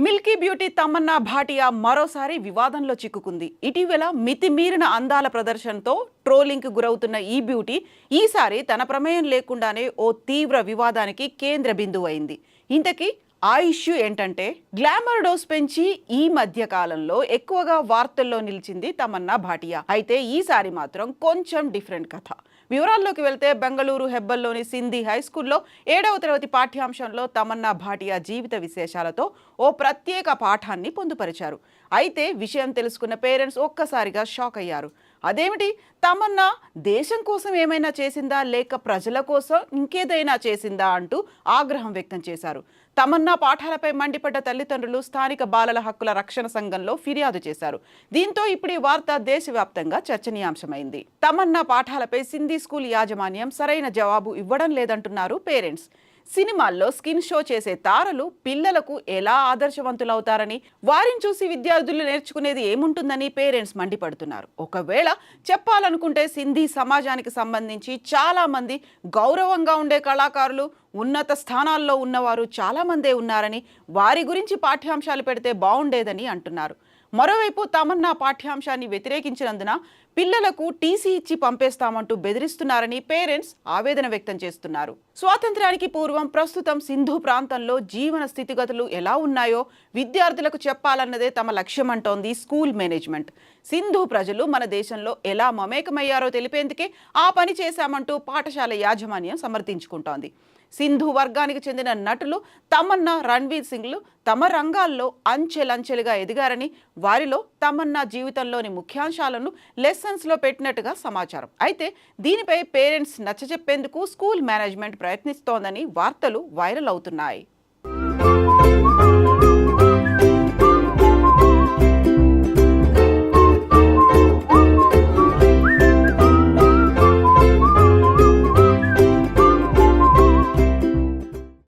Milky beauty Tamannaah Bhatia మరోసారి వివాదంలో చిక్కుకుంది. ఇటీవల మితిమీరిన అందాల ప్రదర్శనతో ట్రోలింగ్కి గురవుతున్న ఈ బ్యూటీ ఈసారి తన ప్రమేయం లేకుండానే ఓ తీవ్ర వివాదానికి కేంద్ర బిందువు అయింది. ఇంతకీ ఆ ఇష్యూ ఏంటంటే, గ్లామర్ డోస్ పెంచి ఈ మధ్య కాలంలో ఎక్కువగా వార్తల్లో నిలిచింది తమన్నా భాటియా. అయితే ఈసారి మాత్రం కొంచెం డిఫరెంట్ కథ. వివరాల్లోకి వెళ్తే, బెంగళూరు హెబ్బల్లోని సింధీ హై స్కూల్లో 7వ తరగతి పాఠ్యాంశంలో తమన్నా భాటియా జీవిత విశేషాలతో ఓ ప్రత్యేక పాఠాన్ని పొందుపరిచారు. అయితే విషయం తెలుసుకున్న పేరెంట్స్ ఒక్కసారిగా షాక్ అయ్యారు. అదేమిటి, తమన్నా దేశం కోసం ఏమైనా చేసిందా, లేక ప్రజల కోసం ఇంకేదైనా చేసిందా అంటూ ఆగ్రహం వ్యక్తం చేశారు. తమన్నా పాఠాలపై మండిపడ్డ తల్లిదండ్రులు స్థానిక బాలల హక్కుల రక్షణ సంఘంలో ఫిర్యాదు చేశారు. దీంతో ఇప్పుడు ఈ వార్త దేశవ్యాప్తంగా చర్చనీయాంశమైంది. తమన్నా పాఠాలపై సింధీ స్కూల్ యాజమాన్యం సరైన జవాబు ఇవ్వడం లేదంటున్నారు పేరెంట్స్. సినిమాల్లో స్కిన్ షో చేసే తారలు పిల్లలకు ఎలా ఆదర్శవంతులవుతారని, వారిని చూసి విద్యార్థులు నేర్చుకునేది ఏముంటుందని పేరెంట్స్ మండిపడుతున్నారు. ఒకవేళ చెప్పాలనుకుంటే, సింధీ సమాజానికి సంబంధించి చాలా మంది గౌరవంగా ఉండే కళాకారులు, ఉన్నత స్థానాల్లో ఉన్నవారు చాలా మందే ఉన్నారని, వారి గురించి పాఠ్యాంశాలు పెడితే బాగుండేదని అంటున్నారు. మరోవైపు తమన్నా పాఠ్యాంశాన్ని వ్యతిరేకించినందున పిల్లలకు టీసీ ఇచ్చి పంపేస్తామంటూ బెదిరిస్తున్నారని పేరెంట్స్ ఆవేదన వ్యక్తం చేస్తున్నారు. స్వాతంత్ర్యానికి పూర్వం ప్రస్తుతం సింధు ప్రాంతంలో జీవన స్థితిగతులు ఎలా ఉన్నాయో విద్యార్థులకు చెప్పాలన్నదే తమ లక్ష్యమంటోంది స్కూల్ మేనేజ్మెంట్. సింధు ప్రజలు మన దేశంలో ఎలా మమేకమయ్యారో తెలిపేందుకే ఆ పని చేశామంటూ పాఠశాల యాజమాన్యం సమర్థించుకుంటోంది. సింధు వర్గానికి చెందిన నటులు తమన్నా, రణ్వీర్ సింగ్లు తమ రంగాల్లో అంచెలంచెలుగా ఎదిగారని, వారిలో తమన్నా జీవితంలోని ముఖ్యాంశాలను లెసన్స్లో పెట్టినట్టుగా సమాచారం. అయితే దీనిపై పేరెంట్స్ నచ్చజెప్పేందుకు స్కూల్ మేనేజ్మెంట్ ప్రయత్నిస్తోందని వార్తలు వైరల్ అవుతున్నాయి.